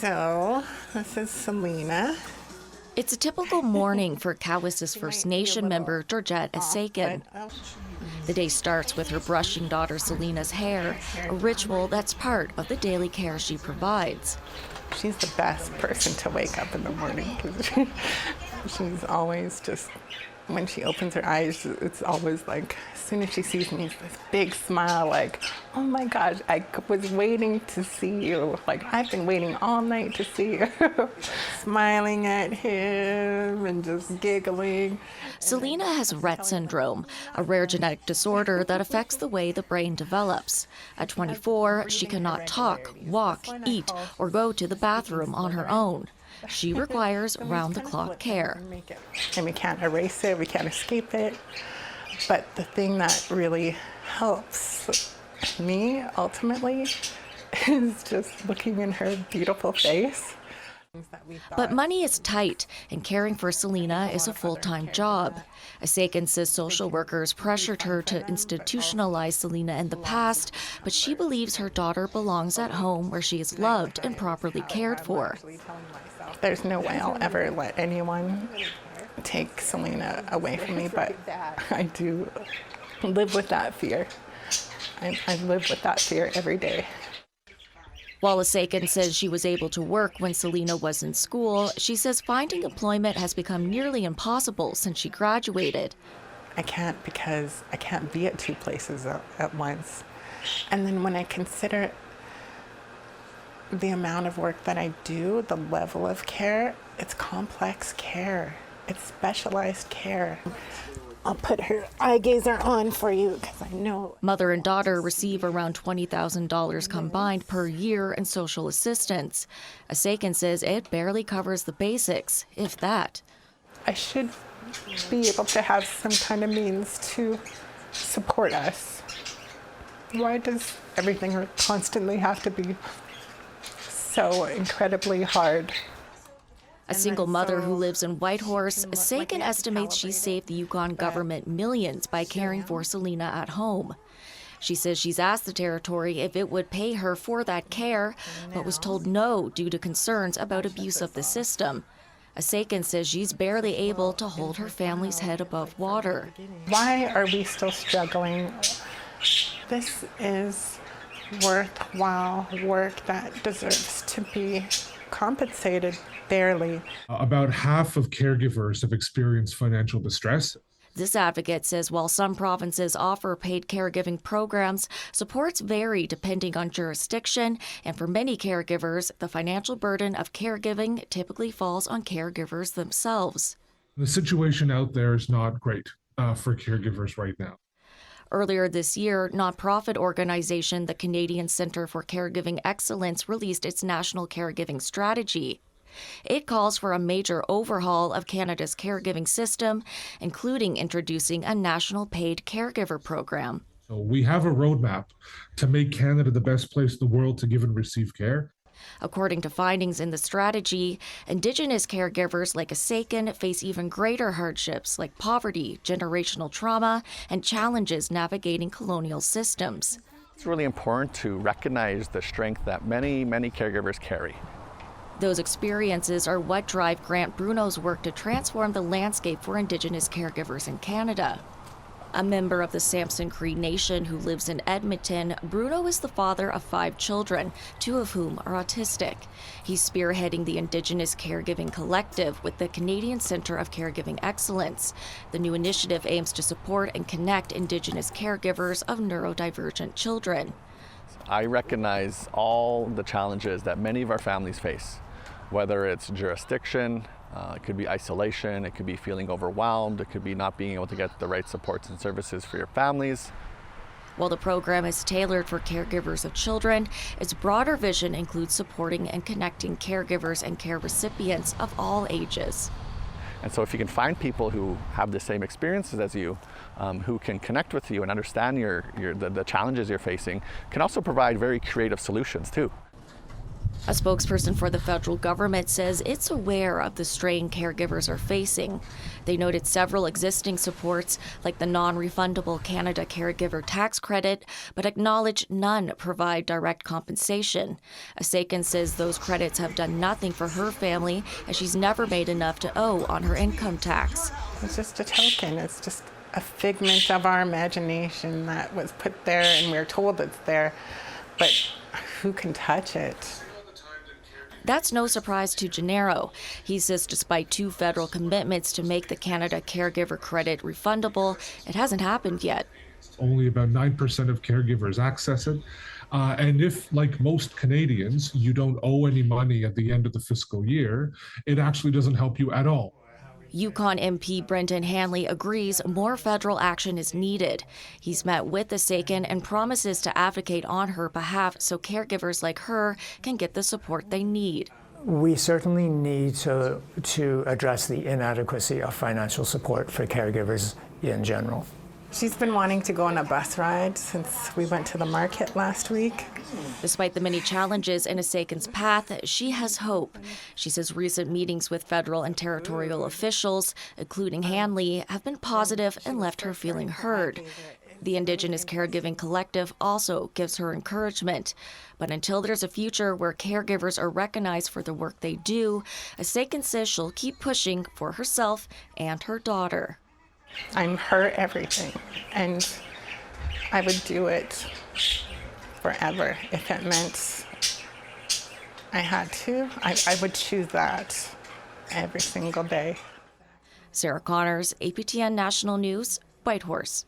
So, this is Selena. It's a typical morning for Cowessess First Nation member Georgette Aisaican. The day starts with her brushing daughter Selena's hair, a ritual that's part of the daily care she provides. She's the best person to wake up in the morning because she's always just, when she opens her eyes, it's always like, as soon as she sees me, it's this big smile like, oh my gosh, I was waiting to see you. Like, I've been waiting all night to see you. Smiling at him and just giggling. Selena has Rett syndrome, a rare genetic disorder that affects the way the brain develops. At 24, she cannot talk, walk, eat, or go to the bathroom on her own. She requires round-the-clock care. And we can't erase it, we can't escape it. But the thing that really helps me, ultimately, is just looking in her beautiful face. But money is tight, and caring for Selena is a full-time job. Aisaican says social workers pressured her to institutionalize Selena in the past, but she believes her daughter belongs at home where she is loved and properly cared for. There's no way I'll ever let anyone take Selena away from me, but I do live with that fear. I live with that fear every day. While Aisaican says she was able to work when Selena was in school, she says finding employment has become nearly impossible since she graduated. I can't because I can't be at two places at once. And then when I consider the amount of work that I do, the level of care, it's complex care. It's specialized care. I'll put her eye gazer on for you because I know. Mother and daughter receive around $20,000 combined per year in social assistance. Aisaican says it barely covers the basics, if that. I should be able to have some kind of means to support us. Why does everything constantly have to be so incredibly hard? A single mother who lives in Whitehorse, Aisaican estimates she saved the Yukon government millions by caring for Selena at home. She says she's asked the territory if it would pay her for that care, but was told no due to concerns about abuse of the system. Aisaican says she's barely able to hold her family's head above water. Why are we still struggling? This is worthwhile work that deserves to be compensated fairly. About half of caregivers have experienced financial distress. This advocate says while some provinces offer paid caregiving programs, supports vary depending on jurisdiction, and for many caregivers, the financial burden of caregiving typically falls on caregivers themselves. The situation out there is not great for caregivers right now. Earlier this year, nonprofit organization the Canadian Centre for Caregiving Excellence released its national caregiving strategy. It calls for a major overhaul of Canada's caregiving system, including introducing a national paid caregiver program. So we have a roadmap to make Canada the best place in the world to give and receive care. According to findings in the strategy, Indigenous caregivers like Aisaican face even greater hardships like poverty, generational trauma, and challenges navigating colonial systems. It's really important to recognize the strength that many caregivers carry. Those experiences are what drive Grant Bruno's work to transform the landscape for Indigenous caregivers in Canada. A member of the Samson Cree Nation who lives in Edmonton, Bruno is the father of 5 children, 2 of whom are autistic. He's spearheading the Indigenous Caregiving Collective with the Canadian Centre of Caregiving Excellence. The new initiative aims to support and connect Indigenous caregivers of neurodivergent children. I recognize all the challenges that many of our families face, whether it's jurisdiction, it could be isolation, it could be feeling overwhelmed, it could be not being able to get the right supports and services for your families. While the program is tailored for caregivers of children, its broader vision includes supporting and connecting caregivers and care recipients of all ages. And so if you can find people who have the same experiences as you, who can connect with you and understand the challenges you're facing, can also provide very creative solutions too. A spokesperson for the federal government says it's aware of the strain caregivers are facing. They noted several existing supports, like the non-refundable Canada Caregiver Tax Credit, but acknowledge none provide direct compensation. Aisaican says those credits have done nothing for her family, as she's never made enough to owe on her income tax. It's just a token. It's just a figment of our imagination that was put there, and we're told it's there, but who can touch it? That's no surprise to Gennaro. He says despite 2 federal commitments to make the Canada Caregiver Credit refundable, it hasn't happened yet. Only about 9% of caregivers access it. And if, like most Canadians, you don't owe any money at the end of the fiscal year, it actually doesn't help you at all. Yukon MP Brendan Hanley agrees more federal action is needed. He's met with Aisaican and promises to advocate on her behalf so caregivers like her can get the support they need. We certainly need to address the inadequacy of financial support for caregivers in general. She's been wanting to go on a bus ride since we went to the market last week. Despite the many challenges in Aisaican's path, she has hope. She says recent meetings with federal and territorial officials, including Hanley, have been positive and left her feeling heard. The Indigenous Caregiving Collective also gives her encouragement. But until there's a future where caregivers are recognized for the work they do, Aisaican says she'll keep pushing for herself and her daughter. I'm her everything, and I would do it forever if it meant I had to. I would choose that every single day. Sarah Connors, APTN National News, Whitehorse.